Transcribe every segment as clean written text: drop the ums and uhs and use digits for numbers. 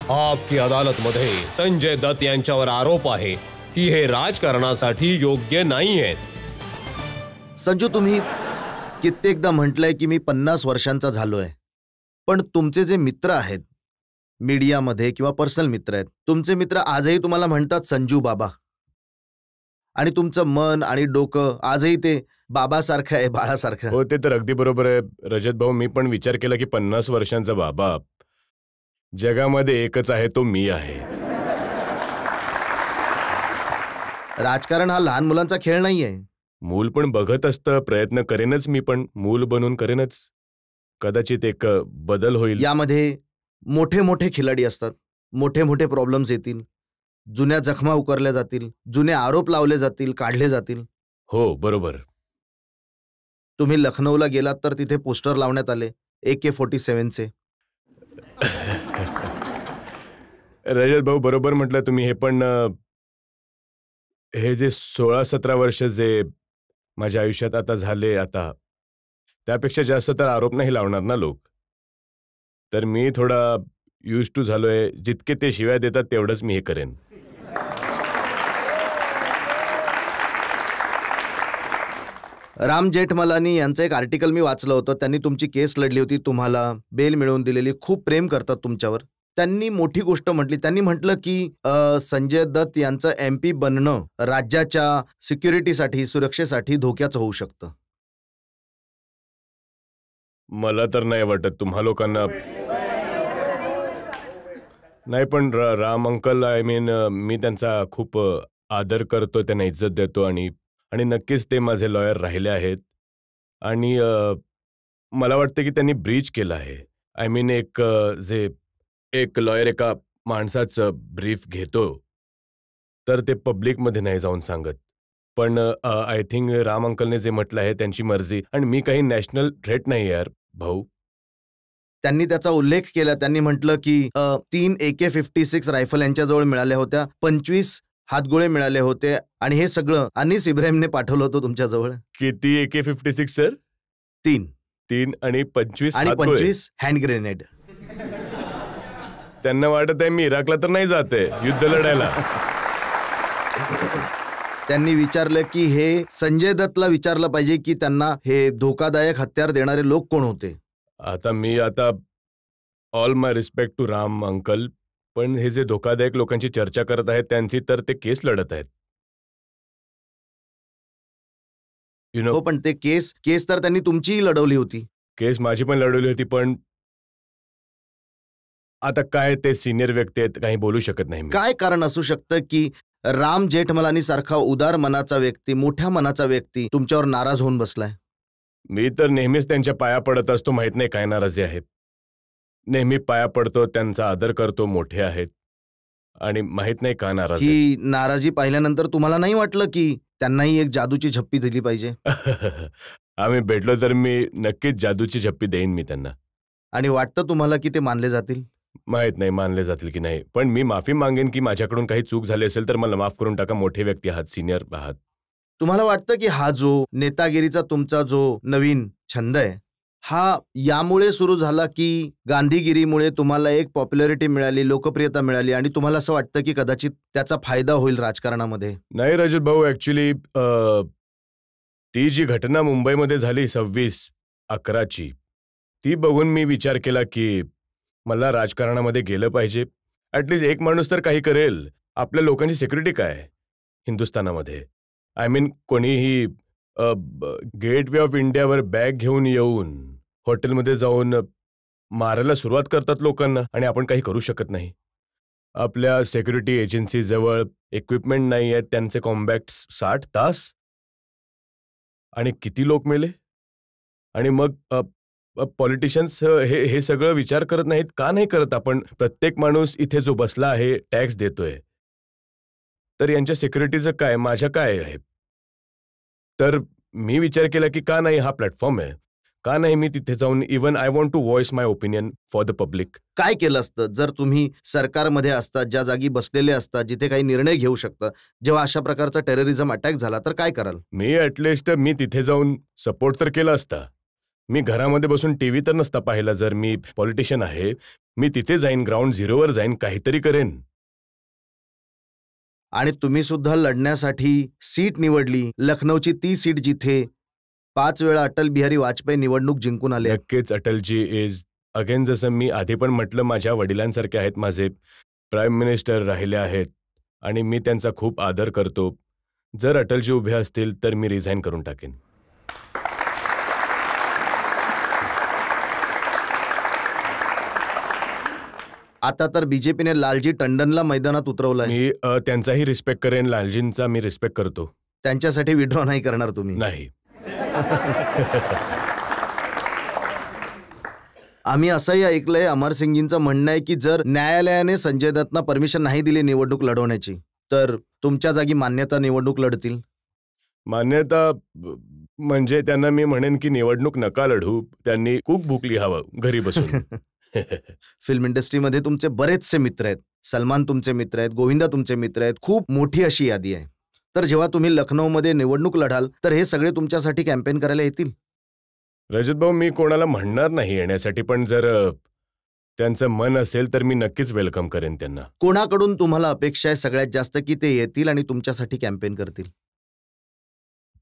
आपकी अदालतमध्ये संजय दत्त यांच्यावर आरोप आहे की हे राजकारणासाठी योग्य नाही आहेत। संजू, तुम्ही कित्येकदा म्हटलंय की मी 50 वर्षांचा झालोय, पण तुमचे जे मित्र आहेत मीडियामध्ये किंवा पर्सनल मित्र आहेत, तुमचे मित्र आजही तुम्हाला म्हणतात संजू बाबा, आणि तुमचं मन आणि डोकं आजही ते बाबासारखं आहे, बाळासारखं। हो, ते तर अगदी बरोबर आहे रजत भाऊ। मी पण विचार केला की 50 वर्षांचा बाबा जगामध्ये एकच आहे, तो मी आहे। राजकारण हा लहान मुलांचा खेळ नाहीये। मूल पण बघत असतं, प्रयत्न करेनच, मी पण मूल बनून करेनच। कदाचित एक बदल होईल। यामध्ये मोठे मोठे खिलाडी असतात, मोठे मोठे प्रॉब्लेम्स येतील, जुन्या जखमा उकरल्या जातील, जुने आरोप लावले जातील, काढले जातील। हो, बरोबर। तुम्ही लखनौला गेलात तर तिथे पोस्टर लावण्यात आले AK-47चे। रजत भाऊ, बरोबर म्हटलं तुम्ही हे, पण हे जे 16-17 वर्ष जे माझ्या आयुष्यात आता झाले, आता त्यापेक्षा जास्त तर आरोप नाही लावणार ना लोक। तर मी थोडा यूज टू झालोय, जितके ते शिव्या देतात तेवढंच मी हे करेन। राम जेठमलानी यांचं एक आर्टिकल मी वाचलं होतं। त्यांनी तुमची केस लढली होती, तुम्हाला बेल मिळवून दिलेली, खूप प्रेम करतात तुमच्यावर। त्यांनी मोठी गोष्ट म्हटली, त्यांनी म्हटलं की संजय दत्त यांचं MP बनणं राज्याच्या सिक्युरिटीसाठी, सुरक्षेसाठी धोक्याचं होऊ शकतं। मला तर नाही वाटत, तुम्हा लोकांना नाही, पण राम अंकल, आय मीन, मी त्यांचा खूप आदर करतो, त्यांना इज्जत देतो, आणि नक्कीच ते माझे लॉयर राहिले आहेत। आणि मला वाटतं की त्यांनी ब्रीच केलं आहे। आय मीन, एक लॉयर एका माणसाचं ब्रीफ घेतो तर ते पब्लिकमध्ये नाही जाऊन सांगत, पण आय थिंक राम अंकलने जे म्हटलं आहे त्यांची मर्जी, आणि मी काही नॅशनल थ्रेट नाही यार भाऊ। त्यांनी त्याचा उल्लेख केला। त्यांनी म्हटलं की 3 AK-56 रायफल यांच्याजवळ मिळाल्या होत्या, 25 हातगोळे मिळाले होते, आणि हे सगळं अनीस इब्राहिमने पाठवलं होतं तुमच्याजवळ। किती AK-56 सर? 3 आणि 25 आणि 25 हँड ग्रेनेड। त्यांना वाटत आहे मी इराकला तर नाही जाते युद्ध लढायला। त्यांनी विचारलं की हे संजय दत्तला विचारलं पाहिजे की त्यांना हे धोकादायक हत्यार देणारे लोक कोण होते। आता all my respect to Ram uncle, पण हे जे धोकादायक लोकांची चर्चा करत आहेत त्यांची तर ते केस लढत आहेत। हो, पण ते केस तर त्यांनी तुमचीही लढवली होती। केस माझी पण लढवली होती, पण आता काय, ते सिनियर व्यक्ती आहेत, काही बोलू शकत नाही मी। काय कारण असू शकतं की राम जेठमलानी सारखा उदार मनाचा व्यक्ती, मोठ्या मनाचा व्यक्ती तुमच्यावर नाराज होऊन बसलाय? मी तर नेहमीच त्यांच्या पाया पडत असतो, माहित नाही काय नाराजी आहे। नेहमी पाया पडतो, त्यांचा आदर करतो, मोठे आहेत, आणि माहित नाही का नाराज आहे। ही नाराजी पाहिल्यानंतर तुम्हाला नाही वाटलं की त्यांनाही एक जादूची झप्पी दिली पाहिजे? आम्ही भेटलो तर मी नक्कीच जादूची झप्पी देईन मी त्यांना। आणि वाटतं तुम्हाला की ते मानले जातील? माहित नाही मानले जातील की नाही, पण मी माफी मागेन की माझ्याकडून काही चूक झाली असेल तर मला माफ करून टाका, मोठे व्यक्ती आहात, सिनियर आहात। तुम्हाला वाटतं की हा जो नेतागिरीचा तुमचा जो नवीन छंद आहे, हा यामुळे सुरू झाला की गांधीगिरीमुळे तुम्हाला एक पॉप्युलॅरिटी मिळाली, लोकप्रियता मिळाली, आणि तुम्हाला असं वाटतं की कदाचित त्याचा फायदा होईल राजकारणामध्ये? नाही रजत भाऊ, ऍक्च्युली ती जी घटना मुंबईमध्ये झाली 26/11ची, ती बघून मी विचार केला की मला राजकारणामध्ये गेलं पाहिजे। ॲटलिस्ट एक माणूस तर काही करेल। आपल्या लोकांची सिक्युरिटी काय हिंदुस्थानामध्ये? आय मीन, कोणीही गेटवे ऑफ इंडियावर बॅग घेऊन येऊन हॉटेलमध्ये जाऊन मारायला सुरुवात करतात लोकांना, आणि आपण काही करू शकत नाही। आपल्या सिक्युरिटी एजन्सीजवळ इक्विपमेंट नाही आहेत, त्यांचे कॉम्बॅक्ट्स 60 तास, आणि किती लोक मेले। आणि मग पॉलिटिशियन्स हे सगळं विचार करत नाहीत का? नाही करत आपण? प्रत्येक माणूस इथे जो बसला आहे टॅक्स देतोय, तर यांच्या सिक्युरिटीचं काय, माझ्या काय आहे? तर मी विचार केला की का नाही, हा प्लॅटफॉर्म आहे, का नाही मी तिथे जाऊन, even I want to voice my opinion for the public. काय केलं असतं जर तुम्ही सरकारमध्ये असतात, ज्या जागी बसलेले असतात, जिथे काही निर्णय घेऊ शकता, जेव्हा अशा प्रकारचा टेररिझम अटॅक झाला तर काय कराल? मी ॲटलिस्ट मी तिथे जाऊन सपोर्ट तर केला असता, मी घरामध्ये बसून टीव्ही तर नसता पाहिला. जर मी पॉलिटिशियन आहे, मी तिथे जाईन, ग्राउंड झिरोवर जाईन, काहीतरी करेन. आणि तुम्ही सुद्धा लढण्यासाठी सीट निवडली, लखनौची ती सीट जिथे 5 वेळा अटल बिहारी वाजपेयी निवडणूक जिंकून आले. नक्कीच अटलजी इज अगेन, जसं मी आधी पण म्हटलं, माझ्या वडिलांसारखे आहेत. माझे प्राईम मिनिस्टर राहिले आहेत आणि मी त्यांचा खूप आदर करतो. जर अटलजी उभे असतील तर मी रिझाईन करून टाकेन. आता तर बीजेपीने लालजी टंडनला मैदानात उतरवलंय. मी त्यांचाही रिस्पेक्ट करेन, लालजींचा मी रिस्पेक्ट करतो. त्यांच्यासाठी विड्रॉ नाही करणार तुम्ही? नाही. आम्ही असंही ऐकलंय, अमर सिंगजींचं म्हणणं आहे की जर न्यायालयाने संजय दत्तना परमिशन नाही दिली निवडणूक लढवण्याची, तर तुमच्या जागी मान्यता निवडणूक लढतील. मान्यता म्हणजे त्यांना मी म्हणेन की निवडणूक नका लढू, त्यांनी कुक बुक लिहावं घरी बसून. फिल्म इंडस्ट्रीमध्ये तुमचे बरेचसे मित्र आहेत. सलमान तुमचे मित्र आहेत, गोविंदा तुमचे मित्र आहेत, खूप मोठी अशी यादी आहे. तर जेव्हा तुम्ही लखनौमध्ये निवडणूक लढाल तर हे सगळे तुमच्यासाठी कॅम्पेन करायला येतील? रजत भाऊ, मी कोणाला म्हणणार नाही येण्यासाठी, पण जर त्यांचं मन असेल तर मी नक्कीच वेलकम करेन त्यांना. कोणाकडून तुम्हाला अपेक्षा आहे सगळ्यात जास्त की ते येतील आणि तुमच्यासाठी कॅम्पेन करतील?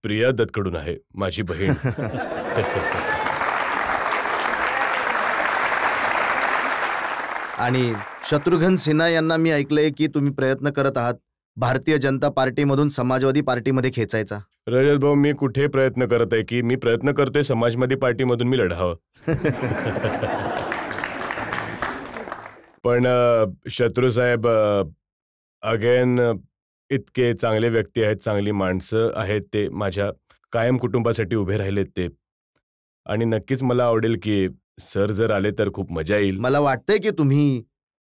प्रिया दत्तकडून आहे, माझी बहीण. आणि शत्रुघ्न सिन्हा यांना मी ऐकलंय की तुम्ही प्रयत्न करत आहात भारतीय जनता पार्टीमधून समाजवादी पार्टीमध्ये खेचायचा. रजत भाऊ, मी कुठे प्रयत्न करत आहे की मी प्रयत्न करतोय समाजवादी पार्टीमधून मी लढावं. पण शत्रू साहेब अगेन इतके चांगले व्यक्ती आहेत, चांगली माणसं आहेत, ते माझ्या कायम कुटुंबासाठी उभे राहिलेत ते. आणि नक्कीच मला आवडेल की सर जर आले तर खूप मजा येईल. मला वाटतंय की तुम्ही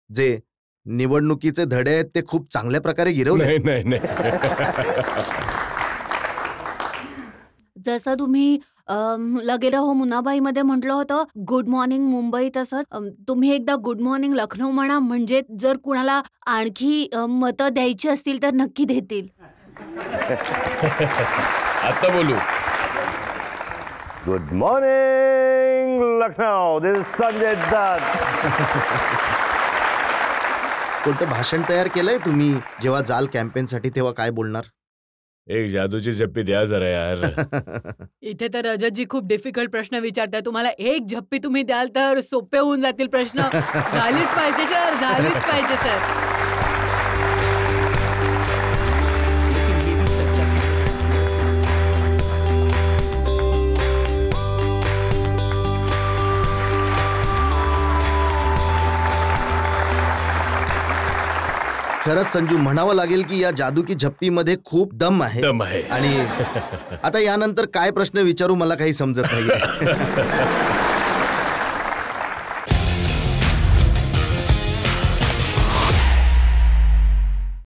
जे निवडणुकीचे धडे आहेत ते खूप चांगल्या प्रकारे गिरवले. नाही. जसं तुम्ही लगे रहो मुनाबाईमध्ये म्हटलं होतं गुड मॉर्निंग मुंबई, तसंच तुम्ही एकदा गुड मॉर्निंग लखनौ म्हणा, म्हणजे जर कुणाला आणखी मतं द्यायची असतील तर नक्की देतील. आता बोलू. Good morning, Lucknow. This is Sanjay Dutt. कोणतं भाषण तयार केलंय तुम्ही जेव्हा जाल कॅम्पेनसाठी, तेव्हा काय बोलणार? एक जादूची झप्पी द्या जरा यार. इथे तर रजतजी खूप डिफिकल्ट प्रश्न विचारताय. तुम्हाला एक झप्पी तुम्ही द्याल तर सोपे होऊन जातील प्रश्न. झालीच पाहिजे सर, झालीच पाहिजे सर. खरंच संजू, म्हणावं लागेल की या जादू की झप्पीमध्ये खूप दम आहे. दम आहे. आणि आता यानंतर काय प्रश्न विचारू मला काही समजत नाहीये.